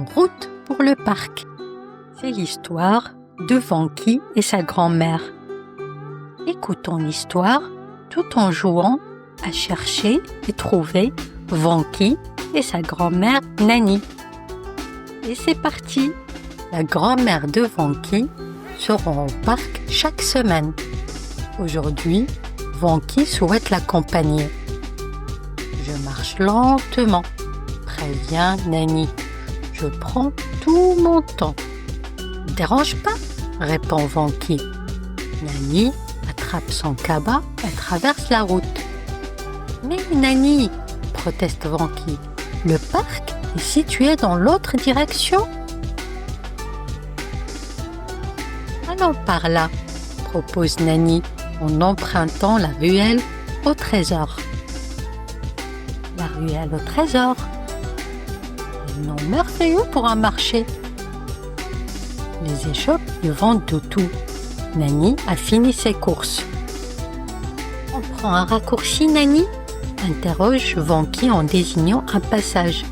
En route pour le parc. C'est l'histoire de Vanki et sa grand-mère. Écoutons l'histoire tout en jouant à chercher et trouver Vanki et sa grand-mère Nani. Et c'est parti! La grand-mère de Vanki se rend au parc chaque semaine. Aujourd'hui, Vanki souhaite l'accompagner. Je marche lentement, prévient Nani. Je prends tout mon temps. Dérange pas, répond Vanki. Nani attrape son cabas et traverse la route. Mais Nani, proteste Vanki, le parc est situé dans l'autre direction. Allons par là, propose Nani en empruntant la ruelle au trésor. La ruelle au trésor. Un nom merveilleux pour un marché. Les échoppes y vendent de tout. Nani a fini ses courses. On prend un raccourci, Nani? Interroge Vanki en désignant un passage.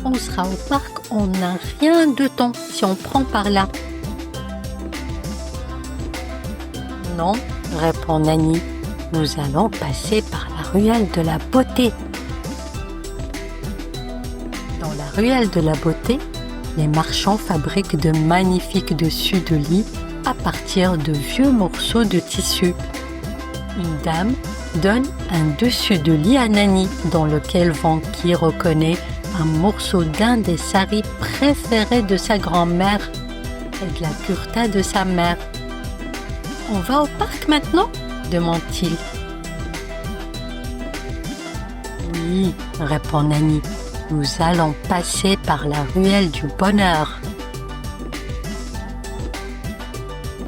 On sera au parc en un rien de temps si on prend par là. Non, répond Nani. Nous allons passer par la ruelle de la beauté. Dans la ruelle de la beauté, les marchands fabriquent de magnifiques dessus de lit à partir de vieux morceaux de tissu. Une dame donne un dessus de lit à Nani dans lequel Vanki reconnaît un morceau d'un des saris préférés de sa grand-mère et de la kurta de sa mère. « On va au parc maintenant ?» demande-t-il. « Oui, répond Nani. Nous allons passer par la ruelle du bonheur. »«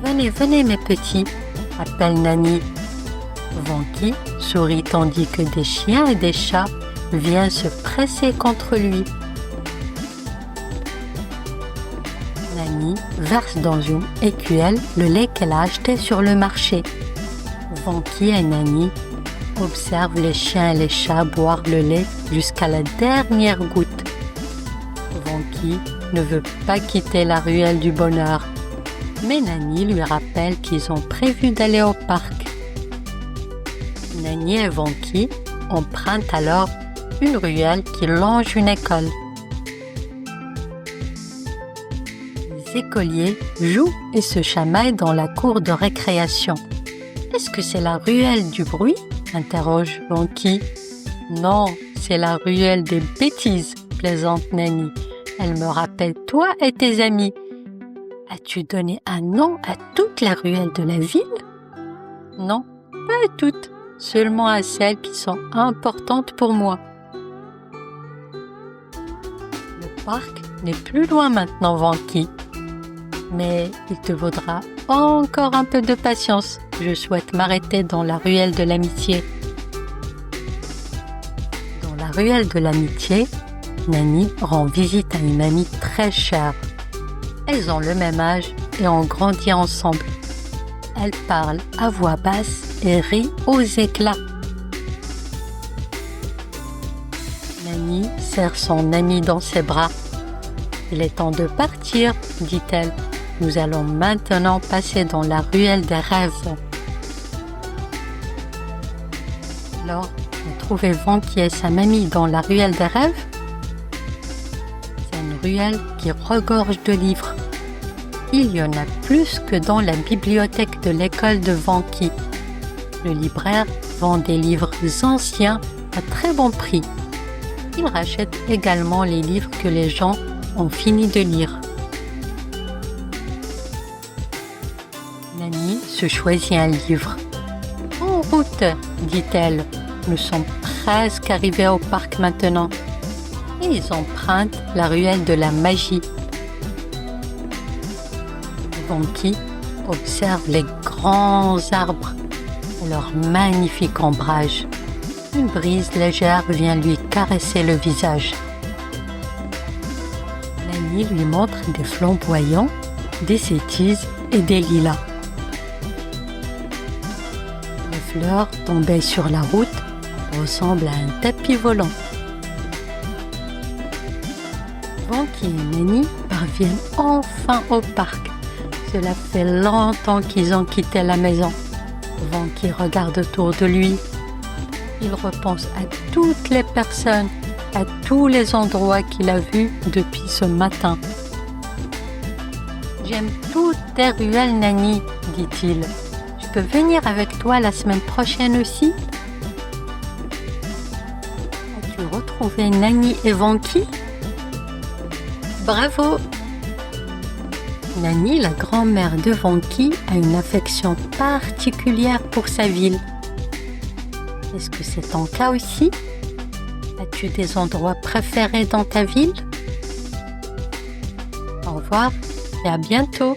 Venez, venez mes petits !» appelle Nani. Vanki sourit tandis que des chiens et des chats viennent se presser contre lui. Nani verse dans une écuelle le lait qu'elle a acheté sur le marché. Vanki et Nani observent les chiens et les chats boire le lait jusqu'à la dernière goutte. Vanki ne veut pas quitter la ruelle du bonheur, mais Nani lui rappelle qu'ils ont prévu d'aller au parc. Nani et Vanki empruntent alors une ruelle qui longe une école. Les écoliers jouent et se chamaillent dans la cour de récréation. « Est-ce que c'est la ruelle du bruit ?» interroge Vanki. « Non, c'est la ruelle des bêtises, » plaisante Nani. « Elle me rappelle toi et tes amis. As-tu donné un nom à toute la ruelle de la ville ?»« Non, pas à toutes, seulement à celles qui sont importantes pour moi. » Le parc n'est plus loin maintenant, Vanki. Mais il te vaudra encore un peu de patience. Je souhaite m'arrêter dans la ruelle de l'amitié. Dans la ruelle de l'amitié, Nani rend visite à une amie très chère. Elles ont le même âge et ont grandi ensemble. Elles parlent à voix basse et rient aux éclats. Nani serre son amie dans ses bras. « Il est temps de partir, » dit-elle. « Nous allons maintenant passer dans la ruelle des rêves. » Alors, vous trouvez Vanki et sa mamie dans la ruelle des rêves? C'est une ruelle qui regorge de livres. Il y en a plus que dans la bibliothèque de l'école de Vanki. Le libraire vend des livres anciens à très bon prix. Il rachète également les livres que les gens ont fini de lire. Nani se choisit un livre. « En route !» dit-elle. « Nous sommes presque arrivés au parc maintenant. » Et ils empruntent la ruelle de la magie. Vanki observe les grands arbres et leurs magnifiques ombrages. Une brise légère vient lui caresser le visage. Nani lui montre des flamboyants, des cétises et des lilas. Les fleurs tombées sur la route ressemblent à un tapis volant. Vanki Vanky et Nani parviennent enfin au parc. Cela fait longtemps qu'ils ont quitté la maison. Vanky regarde autour de lui. Il repense à toutes les personnes, à tous les endroits qu'il a vus depuis ce matin. « J'aime toutes tes ruelles, Nani, dit-il. Je peux venir avec toi la semaine prochaine aussi ? As-tu retrouvé Nani et Vanky ? Bravo ! Nani, la grand-mère de Vanky, a une affection particulière pour sa ville. Est-ce que c'est ton cas aussi ? As-tu des endroits préférés dans ta ville ? Au revoir et à bientôt.